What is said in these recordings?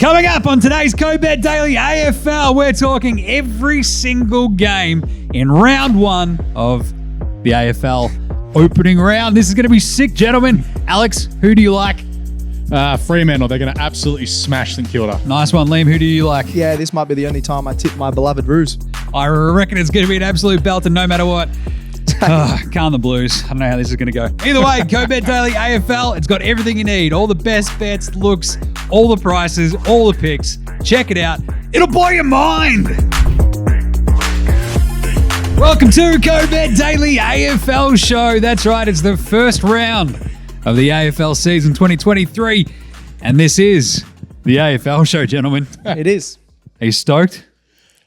Coming up on today's CODE Bet Daily AFL, we're talking every single game in round one of the AFL opening round. This is going to be sick, gentlemen. Alex, who do you like? Fremantle. They're going to absolutely smash St Kilda. Nice one, Liam. Who do you like? Yeah, this might be the only time I tip my beloved Roos. I reckon it's going to be an absolute belter no matter what. Calm the Blues. I don't know how this is going to go. Either way, CODE Bet Daily AFL, it's got everything you need. All the best bets, looks, all the prices, all the picks. Check it out. It'll blow your mind. Welcome to CODE Bet Daily AFL Show. That's right, it's the first round of the AFL season 2023. And this is the AFL Show, gentlemen. It is. Are you stoked?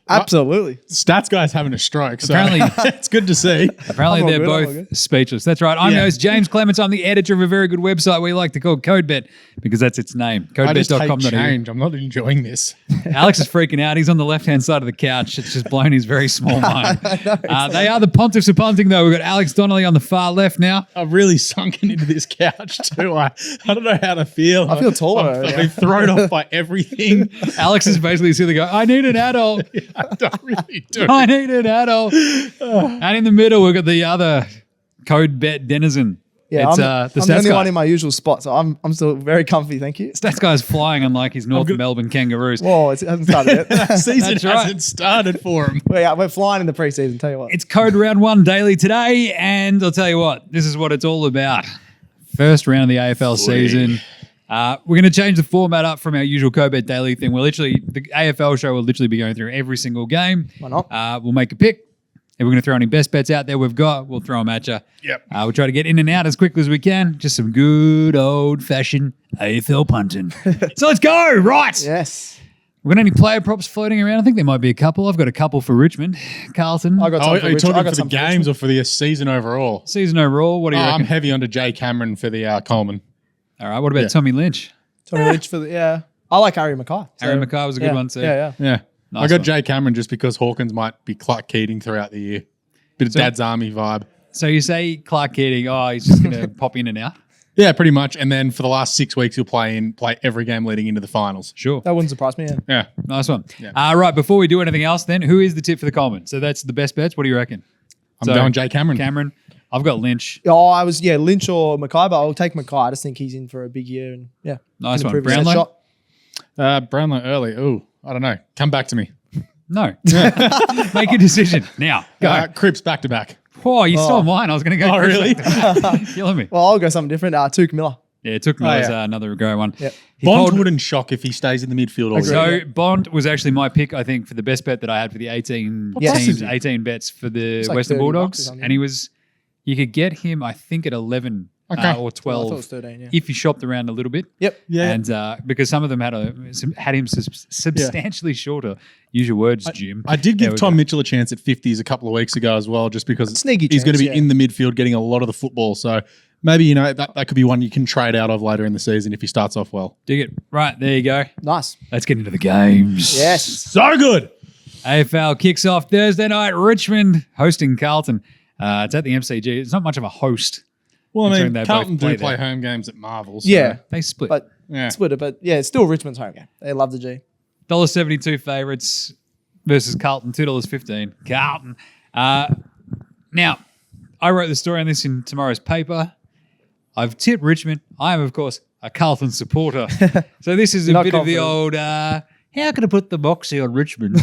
Absolutely. Stats guy's having a stroke, so Apparently- it's good to see. Apparently I'm all they're good, I'm all both good. speechless. That's right. I'm your Yeah. host, Jaymz Clements. I'm the editor of a very good website we like to call CodeBet because that's its name. I just hate CodeBet.com.au. change. I'm not enjoying this. Alex is freaking out. He's on the left-hand side of the couch. It's just blown his very small mind. They are the Pontiffs of punting, though. We've got Alex Donnelly on the far left now. I've really sunken into this couch too. I don't know how to feel. I feel taller. I've been thrown off by everything. Alex is basically sitting there going, I need an adult. I don't really do. I need an adult. And in the middle, we've got the other CodeBet denizen. Yeah, It's I'm the the stats only guy. one in my usual spot, so I'm still very comfy, thank you. Stats guy's flying unlike his North Melbourne Kangaroos. Whoa, it hasn't started yet. Season That's right. hasn't started for him. We're flying in the preseason, tell you what. It's Code Round 1 daily today, and I'll tell you what, this is what it's all about. First round of the AFL season. We're going to change the format up from our usual CODE Bet Daily thing. The AFL show will literally be going through every single game. Why not? We'll make a pick. If we're going to throw any best bets out there we've got, we'll throw them at you. Yep. We'll try to get in and out as quickly as we can. Just some good old-fashioned AFL punting. So let's go. Right. Yes. We've got any player props floating around? I think there might be a couple. I've got a couple for Richmond. Carlton. I got Oh, some are you for talking Richmond. for the games or for the season overall? Season overall, what do you I'm reckon? heavy onto Jay Cameron for the Coleman. All right, what about Yeah. Tommy Lynch? Tommy Lynch for the, yeah. I like Harry Mackay. Harry Mackay was a good one too. Yeah. Yeah. Nice I got one. Jay Cameron just because Hawkins might be Clark Keating throughout the year. Bit of So- Dad's Army vibe. So you say Clark Keating, he's just going to pop in and out? Yeah, pretty much. And then for the last 6 weeks, he'll play every game leading into the finals. Sure. That wouldn't surprise me, yeah. Yeah. Nice one. Yeah. Right, before we do anything else then, who is the tip for the Coleman? So that's the best bets. What do you reckon? I'm going Jay Cameron. Cameron. I've got Lynch. Oh, I was, Lynch or Mackay, but I'll take Mackay. I just think he's in for a big year and, yeah. Nice can one. improve his Brownlow? shot. Brownlow early. Ooh, I don't know. Come back to me. No. Make a decision. Now. Go. Cripps back to back. Oh, you stole mine. I was going to go. Oh, Chris. really? Killing me. Well, I'll go something different. Tuke Miller. Yeah, it took me. That was yeah. another great one. Yep. He Bond pulled- wouldn't shock if he stays in the midfield all Agree. year. So Bond was actually my pick, I think, for the best bet that I had for the 18 Yes. teams, 18 bets for the It's like Western $30 or Bulldogs. something. And you could get him, I think, at 11 Okay. or I 12 thought it was 13, yeah. if you shopped around a little bit. Yep. Yeah. And because some of them had him substantially shorter. Use your words, Jim. I did There give we Tom go. Mitchell a chance at 50s a couple of weeks ago as well, just because Sneaky he's going to be chance, yeah. in the midfield getting a lot of the football. So maybe, that could be one you can trade out of later in the season if he starts off well. Dig it. Right, there you go. Nice. Let's get into the games. Yes. So good. AFL kicks off Thursday night. Richmond hosting Carlton. It's at the MCG. It's not much of a host. Well, I Considering mean, they Carlton both play do play there. home games at Marvel. So, Yeah. They split. But Yeah. split it, but yeah, it's still Richmond's home game. They love the G. $1.72 favourites versus Carlton, $2.15. Carlton. Now, I wrote the story on this in tomorrow's paper. I've tipped Richmond. I am, of course, a Carlton supporter. So this is a Not bit of the confident. old, how can I put the moxie on Richmond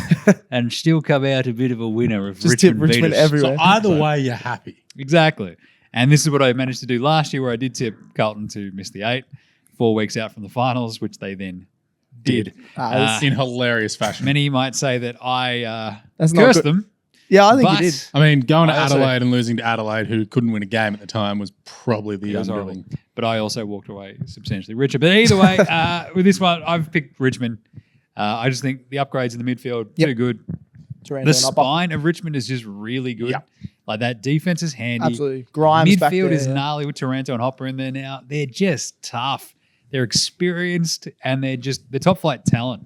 and still come out a bit of a winner of Just tip Richmond Richmond beat us? everywhere. So either way, you're happy. Exactly. And this is what I managed to do last year where I did tip Carlton to miss the 8, 4 weeks out from the finals, which they then did. In hilarious fashion. Many might say that I That's not cursed good. them. Yeah, I think But you did. I mean, going to I also- Adelaide and losing to Adelaide, who couldn't win a game at the time, was probably the it was horrible. undoing. But I also walked away substantially richer. But either way, with this one, I've picked Richmond. I just think the upgrades in the midfield, too good. Taranto The and Upper. spine of Richmond is just really good. Yep. Like that defense is handy. Absolutely. Grimes back Midfield there, is yeah. gnarly with Taranto and Hopper in there now. They're just tough. They're experienced and they're top flight talent.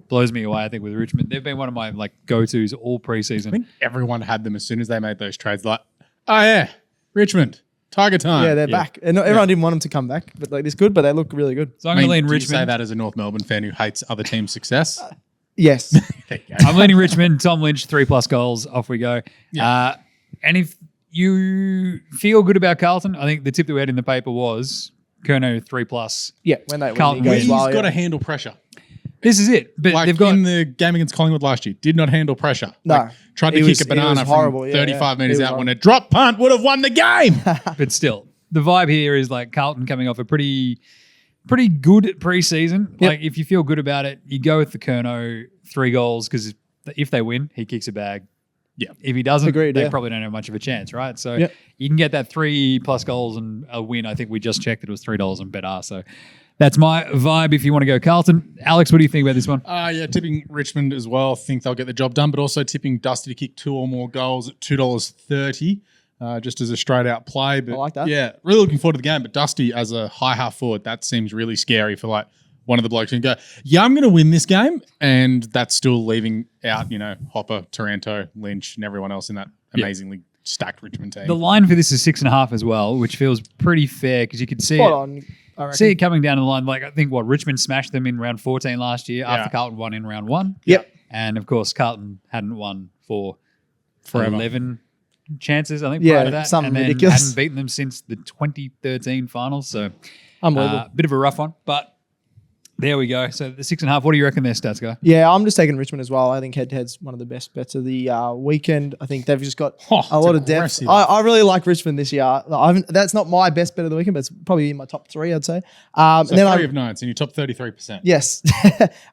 Blows me away, I think, with Richmond. They've been one of my go-tos all I preseason. think everyone had them as soon as they made those trades. Like, oh yeah, Richmond. Tiger time. Yeah, they're back. And everyone didn't want them to come back, but like it's good. But they look really good. So I'm going to lean do you Richmond. say that as a North Melbourne fan who hates other teams' success? Yes. There you go. I'm leaning Richmond. Tom Lynch, 3+ goals. Off we go. Yeah. And if you feel good about Carlton, I think the tip that we had in the paper was Curnow 3+. Yeah, when Carlton he goes He's well, got to handle pressure. This is it. But Like they've got in the game against Collingwood last year, did not handle pressure. No. Like, tried to It kick was- a it banana was horrible, from yeah, 35 yeah. metres It was out when a drop punt would have won the game. but still, the vibe here is like Carlton coming off a pretty good preseason. Yep. Like if you feel good about it, you go with the Curnow 3 goals because if they win, he kicks a bag. Yeah. If he doesn't, Agreed, they yeah. probably don't have much of a chance, right? So Yep. you can get that 3+ goals and a win. I think we just checked it was $3 on Bet AFL. So that's my vibe if you want to go Carlton. Alex, what do you think about this one? Yeah, tipping Richmond as well. Think they'll get the job done, but also tipping Dusty to kick 2 or more goals at $2.30. Just as a straight out play. But I like that. Yeah, really looking forward to the game. But Dusty as a high half forward, that seems really scary for like one of the blokes who can go, yeah, I'm going to win this game. And that's still leaving out, Hopper, Taranto, Lynch, and everyone else in that amazingly stacked Richmond team. The line for this is 6.5 as well, which feels pretty fair because you could see Spot it. on. I reckon. See it coming down the line. Like I think Richmond smashed them in round 14 last year after Yeah. Carlton won in round 1. Yep. And of course, Carlton hadn't won for Forever. 11 chances, I think, Yeah, prior to that. something and then ridiculous. hadn't beaten them since the 2013 finals. So Unbelievable. bit of a rough one, but there we go. So the 6.5. What do you reckon there, stats guy? Yeah, I'm just taking Richmond as well. I think head-to-head's one of the best bets of the weekend. I think they've just got a lot of depth. aggressive. I really like Richmond this year. That's not my best bet of the weekend, but it's probably in my top 3, I'd say. So and then 3 of 9, so in your top 33%. Yes.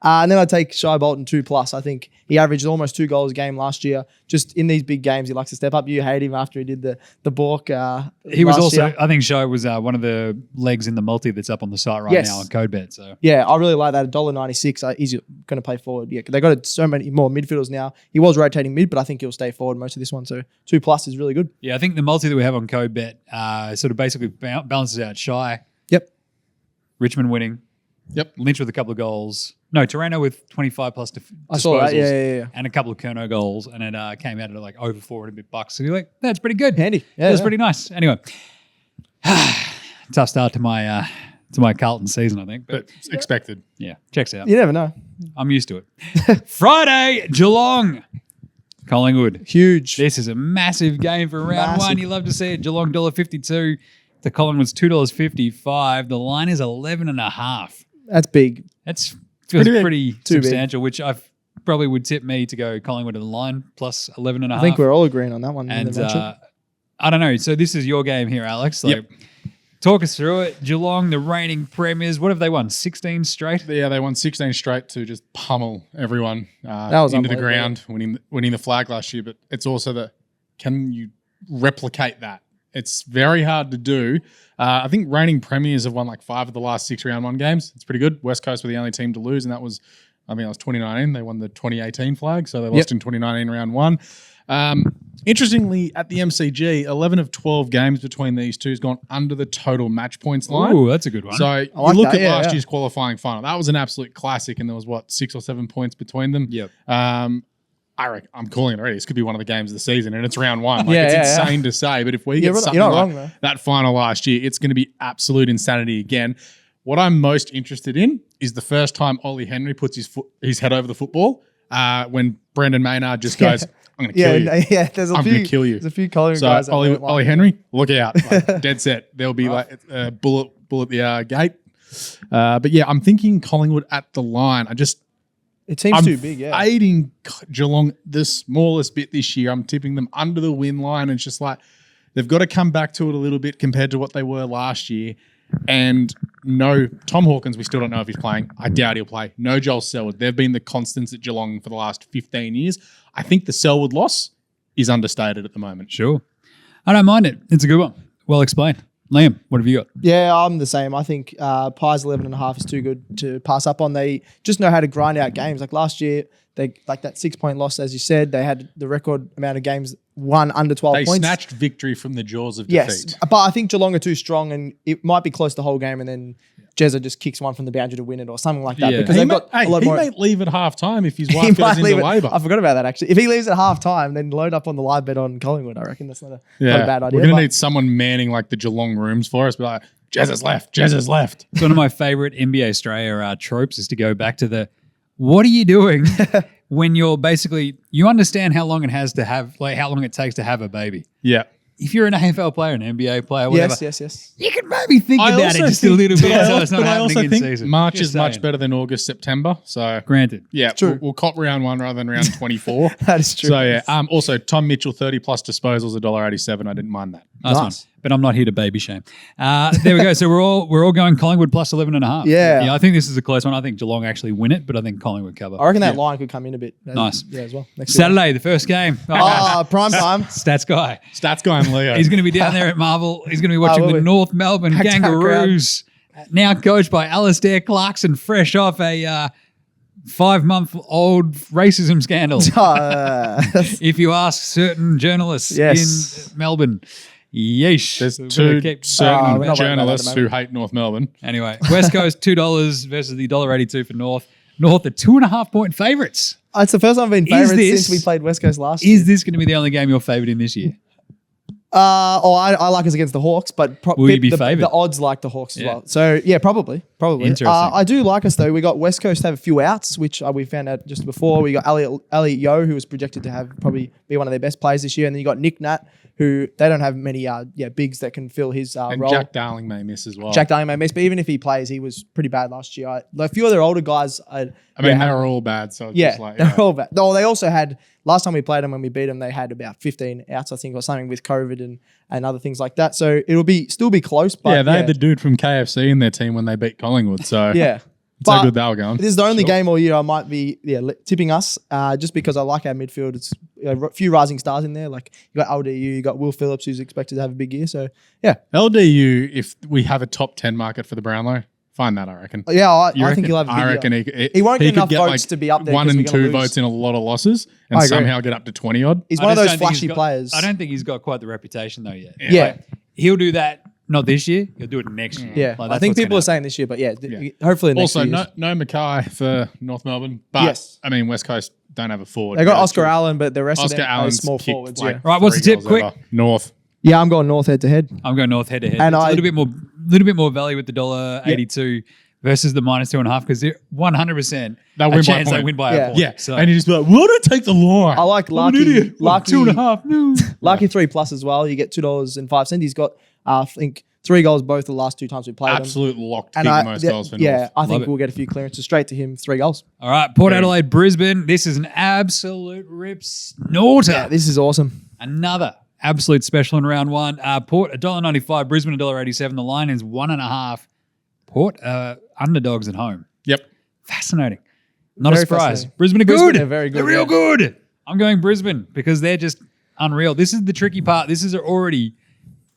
And then I take Shy Bolton 2+. I think he averaged almost 2 goals a game last year. Just in these big games, he likes to step up. You hate him after he did the balk. He was last also, year. I think, Show was one of the legs in the multi that's up on the site right Yes. now on CODE Bet. So Yeah, I really like that. $1.96. He's going to play forward. Yeah, they got so many more midfielders now. He was rotating mid, but I think he'll stay forward most of this one. So 2+ is really good. yeah, I think the multi that we have on CODE Bet sort of basically balances out Shy, Yep. Richmond winning, Yep. Lynch with a couple of goals. No, Toronto with 25+ disposals. I saw that. Yeah. And a couple of Curnow goals, and it came out at like over 4 and a bit bucks. So you're like, that's pretty good. Handy. Yeah, That's yeah. pretty nice. Anyway, tough start to my Carlton season, I think. But But it's expected. yeah, checks out. You never know. I'm used to it. Friday, Geelong, Collingwood. Huge. This is a massive game for round Massive. 1. You love to see it. Geelong $1.52. The Collingwood's $2.55. The line is 11.5. That's big. That's Pretty big. pretty Too big. substantial, which I probably would tip me to go Collingwood to the line plus 11.5. I think we're all agreeing on that one. And I don't know. So this is your game here, Alex. Like, talk us through it. Geelong, the reigning premiers. What have they won? 16 straight? Yeah, they won 16 straight to just pummel everyone was into the unbelievable. ground, winning the flag last year. But it's also can you replicate that? It's very hard to do. I think reigning premiers have won like 5 of the last 6 round 1 games. It's pretty good. West Coast were the only team to lose, and that was 2019. They won the 2018 flag, so they lost in 2019 round 1. Interestingly, at the MCG, 11 of 12 games between these two has gone under the total match points line. Ooh, that's a good one. So like you look that, at yeah, last yeah. year's qualifying final. That was an absolute classic, and there was 6 or 7 points between them. Yep. I reckon I'm calling it already. This could be one of the games of the season, and it's round 1. Like, Yeah, it's yeah, insane to say, but if we You're get not- something you're not like wrong, though. that final last year, it's going to be absolute insanity again. What I'm most interested in is the first time Ollie Henry puts his head over the football when Brendan Maynard just goes, I'm going to kill you. Yeah. There's a I'm few. gonna kill you. There's a few Collingwood So guys. that Ollie, don't like Ollie it. Henry, look out. Like, dead set. There'll be like a bullet at the gate. But yeah, I'm thinking Collingwood at the line. It seems I'm too big. Yeah. fading Geelong the smallest bit this year. I'm tipping them under the win line. It's just like they've got to come back to it a little bit compared to what they were last year. And no, Tom Hawkins, we still don't know if he's playing. I doubt he'll play. No Joel Selwood. They've been the constants at Geelong for the last 15 years. I think the Selwood loss is understated at the moment. Sure. I don't mind it. It's a good one. Well explained. Liam, what have you got? Yeah, I'm the same. I think Pies 11.5 is too good to pass up on. They just know how to grind out games. Like last year, they like that 6-point loss, as you said. They had the record amount of games won under 12 They points. snatched victory from the jaws of Yes, defeat. but I think Geelong are too strong, and it might be close the whole game, and then Jezza just kicks one from the boundary to win it or something like that. Yeah. Because He they've may, got a lot he more. may leave at half time if his He wife goes might leave into it. labour. I forgot about that actually. If he leaves at half time, then load up on the live bet on Collingwood. I reckon that's not a bad idea. We're going but- to need someone manning like the Geelong rooms for us. Be like, Jez has left. Jez has left. It's one of my favorite NBA Australia tropes is to go back to the, what are you doing when you're basically, you understand how long it has to have, like how long it takes to have a baby. Yeah. If you're an AFL player, an NBA player, whatever, Yes. you can maybe think I about it also just a think- little bit but I so also- it's not but I also happening in think season. March Just is much saying. better than August, September. So Granted. yeah, true. we'll cop round 1 rather than round 24. That is true. So yeah. Also, Tom Mitchell 30 plus disposals $1.87. I didn't mind that. Nice one. Nice. But I'm not here to baby shame. There we go. So we're all going Collingwood plus 11.5. Yeah. I think this is a close one. I think Geelong actually win it, but I think Collingwood cover. I reckon that line could come in a bit. Nice. Yeah, as well. Next Saturday, the first game. Oh, prime time. Stats guy. Stats guy and Leo. He's going to be down there at Marvel. He's going to be watching will the we? North Melbourne Back to our Kangaroos, now coached by Alistair Clarkson, fresh off a 5-month-old racism scandal. If you ask certain journalists Yes. in Melbourne. Yeesh. There's So we're two gonna keep- certain we're not worried about that at the journalists who moment. hate North Melbourne. Anyway, West Coast $2 versus the $1.82 for North. North are 2.5-point favourites. It's the first time I've been favourites this- since we played West Coast last year. Is this going to be the only game you're favoured in this year? I like us against the Hawks, but Will you be favoured? The odds like the Hawks as Yeah. well. So yeah, probably. Interesting. I do like us though. We got West Coast have a few outs, which we found out just before. We got Elliot Yeo, who was projected to have probably be one of their best players this year, and then you got Nick Nat, who they don't have many bigs that can fill his And role. Jack Darling may miss as well. Jack Darling may miss, but even if he plays, he was pretty bad last year. A few of their older guys. I mean, they were all bad. So it's Yeah, just like, they're all bad. No, they also had last time we played them when we beat them, they had about 15 outs, I think, or something with COVID and other things like that. So it'll still be close. But yeah, they had the dude from KFC in their team when they beat Collingwood. So yeah. it's how good they were going. This is the only game all year I might be tipping us, just because I like our midfield. It's a few rising stars in there. Like you got LDU, you got Will Phillips, who's expected to have a big year. So yeah, LDU, if we have a top 10 market for the Brownlow, find that, I reckon. yeah, I You think he'll have a big I reckon year. He won't get enough votes to be up there 1 'cause and we're gonna 2 lose. votes in a lot of losses and I agree. somehow get up to 20 odd. He's I one of just those don't think he's flashy got- players. I don't think he's got quite the reputation though yet. Yeah. Like, he'll do that not this year. He'll do it next year. Yeah, Like, I that's think what's people gonna are saying this year, but hopefully next Also, year. no Mackay for North Melbourne. But, Yes. I mean, West Coast don't have a forward. They got Go Oscar to- Allen, but the rest Oscar of them are Allen's small kicked forwards. like Yeah. Right, what's the 3 tip? goals Quick. over. North. Yeah, I'm going North head to head. I'm going North head to head. And It's I- a little bit more value with the $1.82 versus the -2.5 because they're 100% They'll a win by a chance they point. win by Yeah. a point. Yeah. So, And you just be like, why don't I take the line? I like I'm an Lucky. idiot. Lucky 2.5. No. Lucky 3+ as well. You get $2.05. He's got, I think, 3 goals both the last 2 times we played him. Absolute lock to And kick most goals for North. I Love think it. we'll get a few clearances straight to him. 3 goals. All right, Port Boom. Adelaide, Brisbane. This is an absolute rip snorter. Yeah, this is awesome. Another absolute special in round one. Port $1.95, Brisbane $1.87. The line is 1.5. Port underdogs at home. Yep. Fascinating. Not Very a surprise. fascinating. Brisbane are Brisbane good. are very good, They're real yeah. good. I'm going Brisbane because they're just unreal. This is the tricky part. This is already,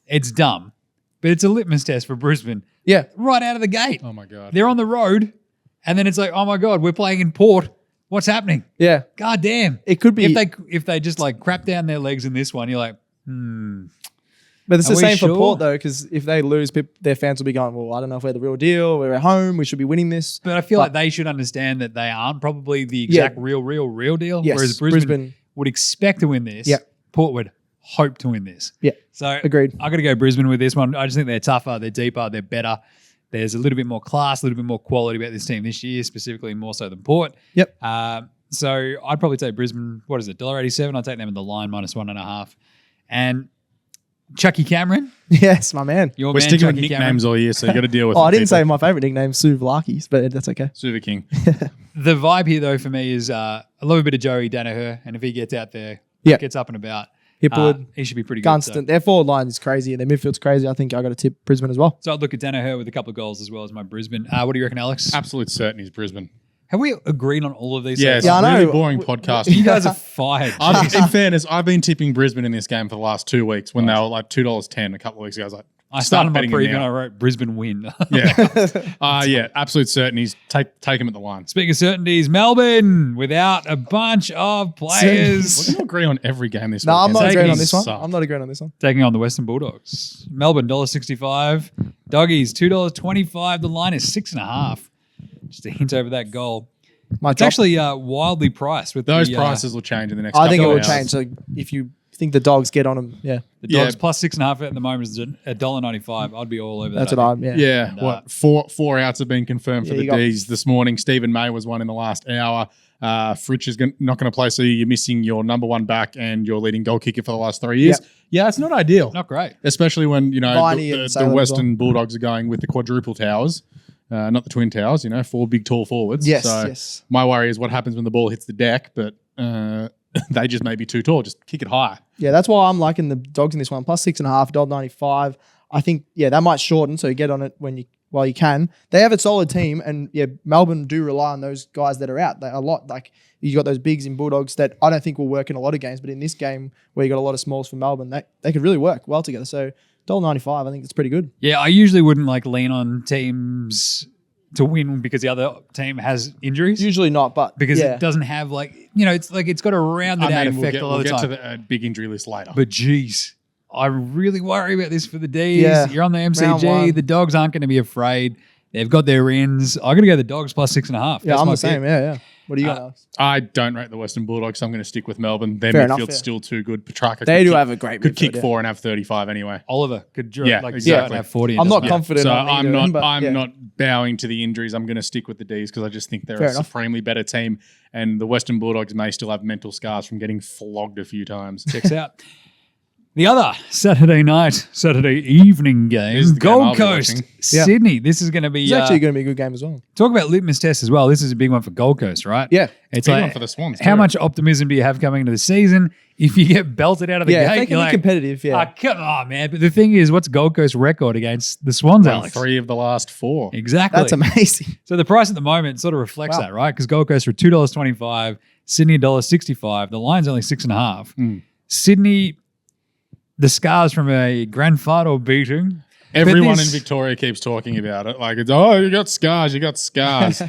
it's dumb, but it's a litmus test for Brisbane Yeah. right out of the gate. Oh, my God. They're on the road, and then it's like, oh my God, we're playing in Port. What's happening? Yeah. God damn. It could be. If they just like crap down their legs in this one, you're like, But it's Are the we same sure? for Port, though, because if they lose, their fans will be going, well, I don't know if we're the real deal. We're at home. We should be winning this. But I feel like they should understand that they aren't probably the exact real deal. Yes, Whereas Brisbane Brisbane- would expect to win this. Yeah. Port would hope to win this. Yeah. So Agreed. I got to go Brisbane with this one. I just think they're tougher, they're deeper, they're better. There's a little bit more class, a little bit more quality about this team this year, specifically more so than Port. Yep. So I'd probably take Brisbane. What is it? $1.87. I'd take them in the line -1.5. And Chucky Cameron, Yes, my man. your We're man sticking with Chucky nicknames all year, so you got to deal with Oh, it, I didn't say people. my favorite nickname, Suvlakis, but that's okay. Super King. The vibe here, though, for me is I love a bit of Joey Danaher, and if he gets out there, Yeah. gets up and about, Hipwood, he should be pretty good. Gunston. Their forward line is crazy and their midfield's crazy. I think I got to tip Brisbane as well. So I'd look at Danaher with a couple of goals as well as my Brisbane. What do you reckon, Alex? Absolute certainty is Brisbane. Have we agreed on all of these? Yeah, so it's far? Yeah, I a really know. boring podcast. You guys are fired. In fairness, I've been tipping Brisbane in this game for the last 2 weeks when they were like $2.10 a couple of weeks ago. I was like, I Start started my betting him preview and now. I wrote Brisbane win. Yeah, absolute certainties. Take him at the line. Speaking of certainties, Melbourne without a bunch of We're players going to agree on every game this No, week. I'm not agreeing on Taking this one. suck. I'm not agreeing on this one. taking on the Western Bulldogs. Melbourne $1.65. Doggies $2.25. The line is 6.5. Just a hint over that goal. It's actually wildly priced with Those the, prices will change in the next I think it couple will of change. hours. So if you think the Dogs get on them, yeah, The Dogs Yeah. plus 6.5 at the moment is $1.95. I'd be all over that. that's what I'm. Yeah. Yeah, And, what four outs have been confirmed for Yeah, the you got- D's this morning. Stephen May was one in the last hour. Fritsch is not going to play, so you're missing your number one back and your leading goal kicker for the last 3 years. Yep. Yeah, it's not ideal, Not great. especially when Viney and the Salem as Western Bulldogs are going with the quadruple towers, not the twin towers. 4 big tall forwards. Yes, so yes. my worry is what happens when the ball hits the deck, but they just may be too tall. Just kick it high. Yeah, that's why I'm liking the Dogs in this one. Plus 6.5, $1.95. I think that might shorten, so you get on it while you can. They have a solid team, and Melbourne do rely on those guys that are out. They a lot. Like you got those bigs in Bulldogs that I don't think will work in a lot of games, but in this game where you got a lot of smalls from Melbourne, they could really work well together. So $1.95, I think it's pretty good. Yeah, I usually wouldn't lean on teams to win because the other team has injuries. Usually not, but Because yeah. it doesn't have it's got a rounded out effect a lot we'll of the get time. to the big injury list later. But geez, I really worry about this for the D's. Yeah, You're on the round MCG. one. The Dogs aren't going to be afraid. They've got their ins. I'm going to go the Dogs plus 6.5. Yeah, I'm the same. Yeah. What do you got, Alex? I don't rate the Western Bulldogs, so I'm going to stick with Melbourne. Their Fair enough, midfield's yeah. still too good. Petrarca They could do kick- have a great could kick midfield, 4 and have 35 anyway. Oliver could exactly. exactly. Have 40. I'm not Yeah. confident. So on either I'm of them, but I'm yeah. not bowing to the injuries. I'm going to stick with the D's because I just think they're Fair a enough. supremely better team, and the Western Bulldogs may still have mental scars from getting flogged a few times. Checks out. The other Saturday evening game, This is the game I'll Gold be Coast, watching. Yeah. Sydney. This is going to be It's actually going to be a good game as well. talk about litmus test as well. This is a big one for Gold Coast, right? Yeah. It's Big like one for the Swans. how too. much optimism do you have coming into the season? If you get belted out of the Yeah, if gate, they can you're be like, competitive, yeah. "Ah, come on, man." But the thing is, what's Gold Coast record against the Swans, Won Alex? 3 of the last 4. Exactly. That's amazing. So the price at the moment sort of reflects Wow. that, right? Because Gold Coast are $2.25, Sydney $1.65. The line's only 6.5. Sydney, the scars from a grand final beating. Everyone this- in Victoria keeps talking about it. Like, it's, you got scars, you got scars. I'm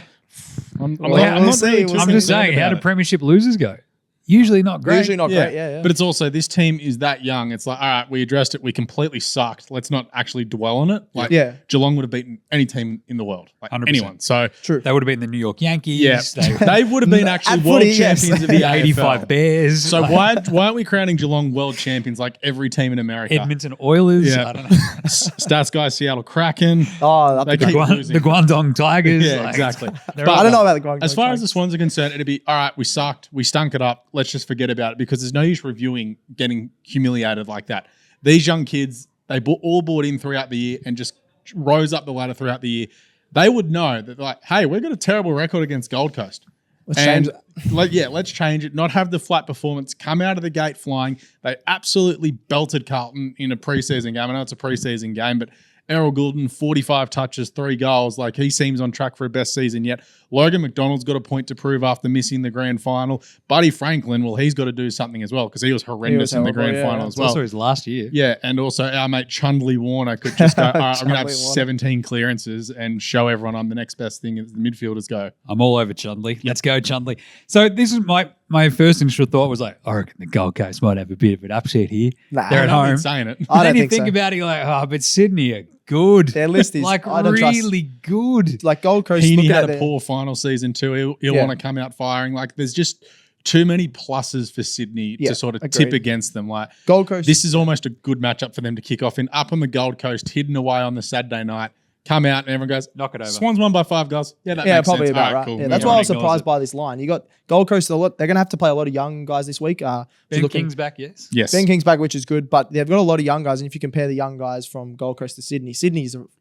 Well, not we'll really see, too we'll I'm see. just concerned saying, how about do it. premiership losers go? Usually not great. Usually not great. Yeah. But it's also, this team is that young. It's like, all right, we addressed it. We completely sucked. Let's not actually dwell on it. Like, Yeah. Geelong would have beaten any team in the world. Like 100%. anyone. So, True. They would have been the New York Yankees. yeah, They they would have been actually At world footy, yes. champions of the the 85 AFL. Bears. So like why aren't we crowning Geelong world champions like every team in America? Edmonton Oilers. Yeah. I don't know. Stats guys, Seattle Kraken. Oh, up They the keep game. losing. The Guangdong Tigers. Yeah, like, exactly. they're But I don't know about the Guangdong as far as Tigers. the Swans are concerned, it'd be all right. We sucked. We stunk it up. Let's just forget about it because there's no use reviewing getting humiliated like that. These young kids, they all bought in throughout the year and just rose up the ladder throughout the year. They would know that, like, hey, we've got a terrible record against Gold Coast. Let's change it. Let's change it. Not have the flat performance. Come out of the gate flying. They absolutely belted Carlton in a preseason game. I know it's a preseason game, but Errol Goulden, 45 touches, 3 goals. Like, he seems on track for a best season yet. Logan McDonald's got a point to prove after missing the grand final. Buddy Franklin, well, he's got to do something as well because he was horrendous in the horrible, grand yeah. final as It's well. also his last year. Yeah, and also our mate Chundley Warner could just go, all right, I'm going to have Chundley Warner. 17 clearances and show everyone I'm the next best thing as the midfielders go. I'm all over Chundley. Let's go, Chundley. So this is my first initial thought was like, I reckon the Gold Coast might have a bit of an upset here. Nah. They're at I've been home. saying it. I Then don't you think think so. about it, you're like, oh, but Sydney are good. Their list is like I don't trust. really good. Like Gold Coast, Heaney looking had at a their, poor final season too. He'll Yeah. want to come out firing. Like, there's just too many pluses for Sydney Yeah, to sort of agreed. tip against them. Like, Gold Coast. this is almost a good matchup for them to kick off in. Up on the Gold Coast, hidden away on the Saturday night. Come out and everyone goes, Knock it over. Swans won by 5 goals. Yeah, that yeah, makes probably sense. about All right. cool. Yeah, Move that's on. why I was Ignores surprised it. by this line. You got Gold Coast a lot. They're going to have to play a lot of young guys this week. Ben King's back, yes. Yes. Ben King's back, which is good, but they've got a lot of young guys. And if you compare the young guys from Gold Coast to Sydney's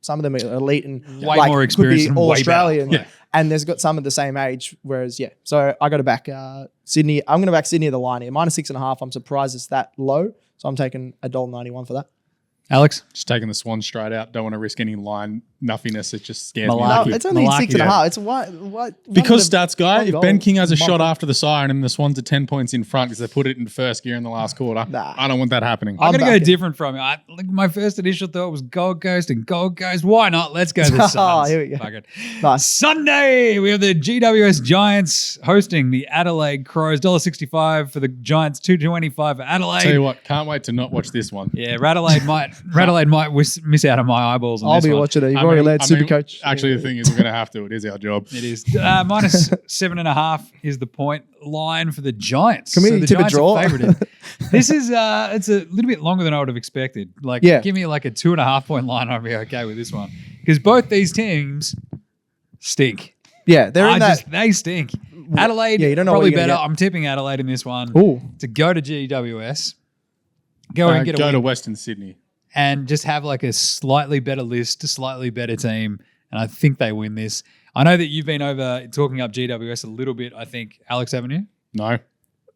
some of them are elite and Way more experienced could and be all way better. Australian. Yeah. And there's got some of the same age. Whereas, yeah, so I got to back Sydney. I'm going to back Sydney at the line here. -6.5. I'm surprised it's that low, so I'm taking $1.91 for that. Alex? Just taking the Swans straight out. Don't want to risk any line nuffiness. It just scares me. Malarkey. No, it's only Malarkey. 6.5. It's what Because stats guy, if goal. Ben King has a shot after the siren and the Swans are 10 points in front because they put it in first gear in the last quarter, Nah. I don't want that happening. I'm going to go backing. different from you. My first initial thought was Gold Coast and Gold Coast. Why not? Let's go the Suns. Here we go. Fuck it. Nice. Sunday, we have the GWS Giants hosting the Adelaide Crows. $1.65 for the Giants, $2.25 for Adelaide. Tell you what, can't wait to not watch this one. Yeah, Adelaide might miss out on my eyeballs on I'll this be one. watching it. You've already led Supercoach. Actually, the thing is, we're going to have to. It is our job. It is. Minus 7.5 is the point line for the Giants. Can we the tip a Giants draw? are favorited. This is it's a little bit longer than I would have expected. Like, Yeah. give me like a 2.5 point line. I'd be okay with this one because both these teams stink. Yeah, they're in that. They stink. Adelaide, Yeah, you don't know probably what you're better. gonna I'm tipping Adelaide in this one Ooh. to go to GWS, go and get a Go win, to Western Sydney. and just have like a slightly better list, a slightly better team, and I think they win this. I know that you've been over talking up GWS a little bit. I think Alex, haven't you? No.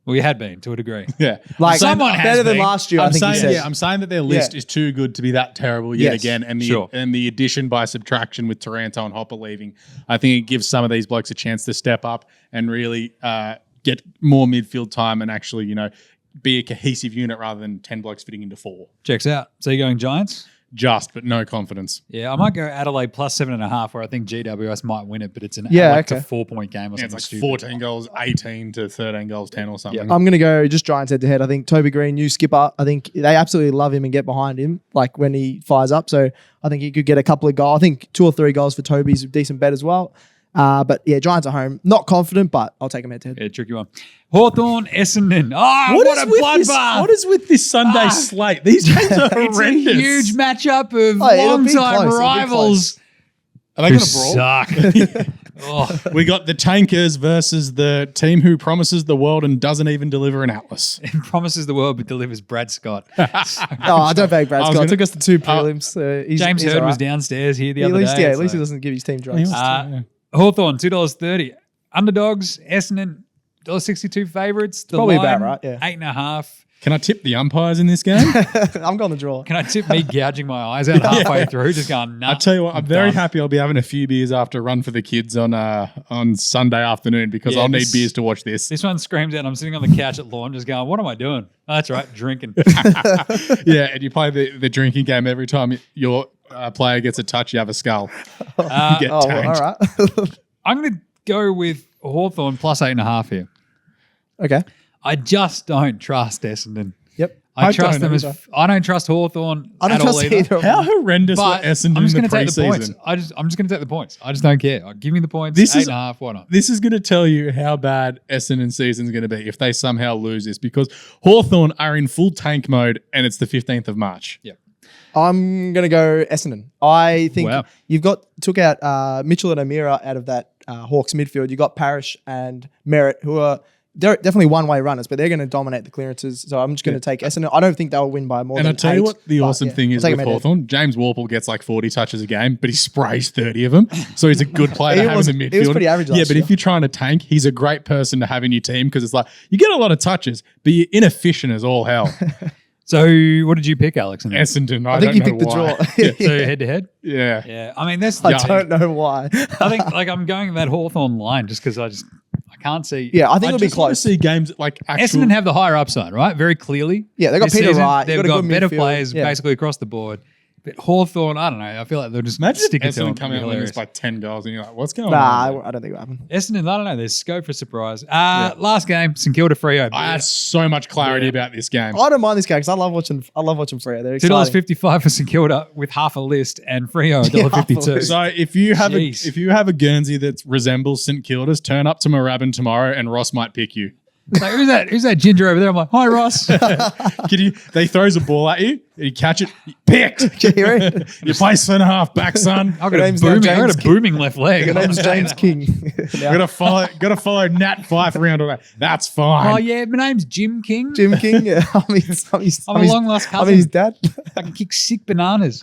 Well, you had been to a degree. Yeah. Like Someone has better than been. last year, I think he said. I'm saying that their list is too good to be that terrible yet Yes. again. And the Sure. and the addition by subtraction with Taranto and Hopper leaving, I think it gives some of these blokes a chance to step up and really get more midfield time and actually, be a cohesive unit rather than 10 blokes fitting into 4. Checks out. So you're going Giants? But no confidence. Yeah, I might go Adelaide plus 7.5, where I think GWS might win it, but it's a 4-point game or Yeah, something it's like stupid. 14 goals, 18 to 13 goals, 10 or something. I'm going to go just Giants head to head. I think Toby Green, new skipper, I think they absolutely love him and get behind him like when he fires up. So I think he could get a couple of goals. I think 2 or 3 goals for Toby's a decent bet as well. But yeah, Giants are home. Not confident, but I'll take them head to head. Yeah, tricky one. Hawthorn, Essendon. Oh, what a bloodbath. What is with this Sunday slate? These games are It's a horrendous. huge matchup of it'll be long-time close, it'll be rivals. Are they Who going to brawl? suck. Oh, We got the Tankers versus the team who promises the world and doesn't even deliver an Atlas. it promises the world but delivers Brad Scott. Oh, I don't back Brad I was Scott. gonna- It took us to 2 prelims. James he's Hird all was right. downstairs here the At other least, day. at least so- he doesn't give his team drugs. Hawthorn, $2.30. Underdogs, Essendon, $1.62 favourites. The Probably line, about right, yeah. 8.5. Can I tip the umpires in this game? I'm going the draw. Can I tip me gouging my eyes out halfway through, just going nuts? I tell you what, I'm very happy I'll be having a few beers after a run for the kids on Sunday afternoon because Yeah, I'll need this- beers to watch this. This one screams out. I'm sitting on the couch at lawn, just going, "What am I doing?" Oh, that's right, drinking. Yeah, and you play the drinking game every time your player gets a touch, you have a skull. You get Oh, tanked. all right. I'm going to go with Hawthorn plus 8.5 here. Okay. I just don't trust Essendon. Yep. I I trust don't them either. as I don't trust Hawthorn I don't at all trust either. either. How horrendous But were Essendon I'm just in going the to take the points. preseason? I'm just going to take the points. I just don't care. Give me the points. This is- 8.5. Why not? This is going to tell you how bad Essendon season's going to be if they somehow lose this because Hawthorn are in full tank mode and it's the 15th of March. Yep. I'm going to go Essendon. I think Wow. took out Mitchell and Amira out of that Hawks midfield. You got Parrish and Merritt, who are they're definitely one-way runners, but they're going to dominate the clearances. So I'm just going to take Essendon. I don't think they'll win by more And than I'll tell you 8, what the but awesome yeah, thing is I'll with take 'em head-to-head. Hawthorn. James Warple gets like 40 touches a game, but he sprays 30 of them. So he's a good player to He have was- in the midfield. he was pretty average Yeah, last but year. if you're trying to tank, he's a great person to have in your team because it's like you get a lot of touches, but you're inefficient as all hell. So what did you pick, Alex? in that? Essendon, I think don't you know picked the why. draw. So head to head. Yeah. Yeah. I mean, that's. I the thing. don't know why. I think like I'm going that Hawthorn line just because I can't see. Yeah, I think it'll be just want to close. see games like actual. Essendon have the higher upside, right? Very clearly. Yeah, they got this Peter season. Wright. They've You've got got a good better midfield. players Yeah. basically across the board. But Hawthorn, I don't know. I feel like they'll just Imagine stick it to them. Essendon coming out and winning this by 10 goals and you're like, what's going Nah, on? I don't think it'll happen. Essendon, I don't know. There's scope for surprise. Last game, St Kilda Freo. I have so much clarity about this game. I don't mind this game because I love watching Freo. They're exciting. $2.55 for St Kilda with half a list, and Freo $1.52. So if you have Jeez. a Guernsey that resembles St Kilda's, turn up to Moorabbin tomorrow and Ross might pick you. Like, who's that ginger over there? I'm like, hi Ross. They throws a ball at you, you catch it, picked. Can you hear it? You play centre half back, son. I've got Your a name's now booming, I got James a booming left leg. Your name's James King. Now, Gotta follow Nat Fife around all that. That's fine. Oh yeah, my name's Jim King. Jim King. Yeah, I'm I'm a long lost cousin. his dad. I can kick sick bananas.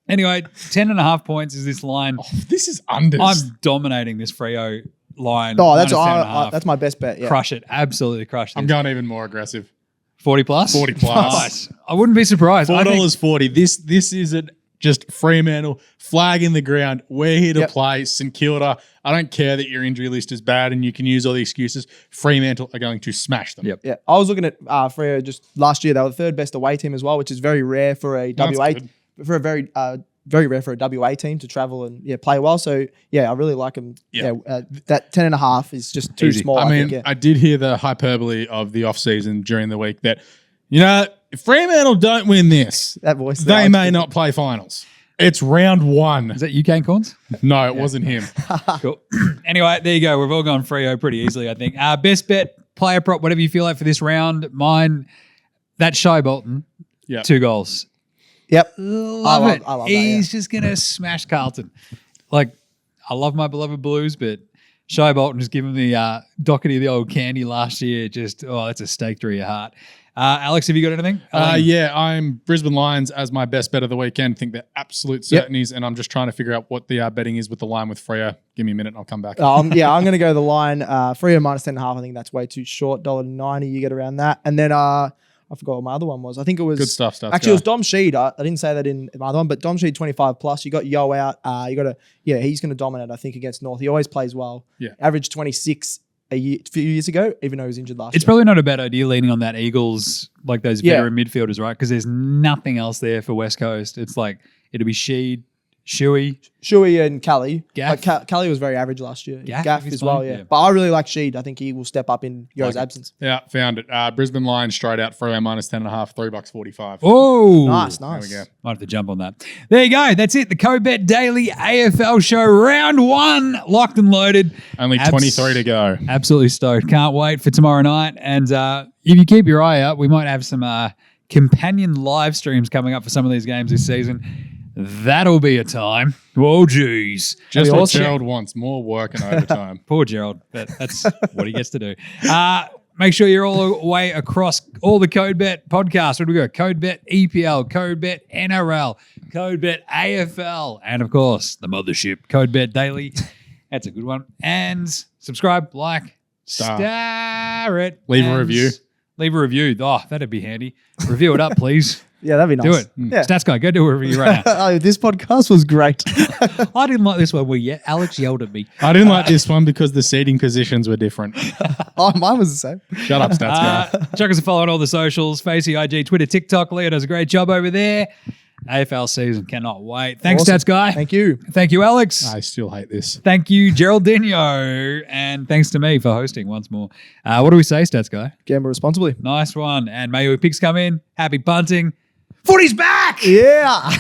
Anyway, 10.5 points is this line. This is unders. I'm dominating this Freo line. Oh, that's -10.5. that's my best bet. Yeah. Crush it. Absolutely crush it. I'm going even more aggressive. 40 plus? 40 plus. Nice. I wouldn't be surprised. I think $4.40. This is an just Fremantle, flag in the ground. We're here to play. St Kilda, I don't care that your injury list is bad and you can use all the excuses. Fremantle are going to smash them. Yeah, I was looking at Freo just last year. They were the third best away team as well, which is very rare for a WA. For a very rare for a WA team to travel and play well. So I really like them. That 10.5 is just too small. I mean, I did hear the hyperbole of the off season during the week that if Fremantle don't win this, that voice they may not play finals. It's round 1. Is that you, Kane Corns? No, it wasn't him. Cool. Anyway, there you go. We've all gone Freo pretty easily, I think. Best bet, player prop, whatever you feel like for this round. Mine, that's Shai Bolton. 2 goals. Yep. Love it. I love He's just going to smash Carlton. Like, I love my beloved Blues, but Shai Bolton just giving the Doherty the old candy last year. Just, that's a steak through your heart. Alex, have you got anything? I'm Brisbane Lions as my best bet of the weekend. I think they're absolute certainties, and I'm just trying to figure out what the betting is with the line with Freo. Give me a minute and I'll come back. I'm going to go the line. Freo minus 10.5. I think that's way too short. $1.90, you get around that. And then I forgot what my other one was. I think it was good stuff. Actually, it was Dom Sheed. I didn't say that in my other one, but Dom Sheed 25 plus. You got Yo out. He's going to dominate. I think against North. He always plays well. Yeah, averaged 26 a few years ago, even though he was injured last year. It's probably not a bad idea leaning on that Eagles, like those veteran midfielders, right? Because there's nothing else there for West Coast. It's like it'll be Sheed, Shuey and Callie. Gaff. Like Callie was very average last year. Gaff as well, yeah. But I really like Sheed. I think he will step up in Yo's absence. Yeah, found it. Brisbane Lions straight out, Freo minus 10.5, $3.45. Oh, nice. There we go. Might have to jump on that. There you go. That's it. The CODE Bet Daily AFL Show, round 1, locked and loaded. Only 23 to go. Absolutely stoked. Can't wait for tomorrow night. And if you keep your eye out, we might have some companion live streams coming up for some of these games this season. That'll be a time. Oh, geez. Just what Gerald wants, more work and overtime. Poor Gerald. That's what he gets to do. Make sure you're all the way across all the CODE Bet podcasts. Where do we go? CODE Bet EPL, CODE Bet NRL, CODE Bet AFL, and, of course, the mothership, CODE Bet Daily. That's a good one. And subscribe, like, star it. Leave a review. Leave a review. Oh, that'd be handy. Review it up, please. Yeah, that'd be nice. Do it. Yeah. Stats guy, go do a review right now. This podcast was great. I didn't like this one where Alex yelled at me. I didn't like this one because the seating positions were different. Mine was the same. Shut up, Stats guy. Chuck us a follow on all the socials, Facey, IG, Twitter, TikTok. Leo does a great job over there. AFL season, cannot wait. Thanks, awesome. Stats guy. Thank you. Thank you, Alex. I still hate this. Thank you, Geraldinho. And thanks to me for hosting once more. What do we say, Stats guy? Gamble responsibly. Nice one. And may your picks come in. Happy punting. Footy's back! Yeah.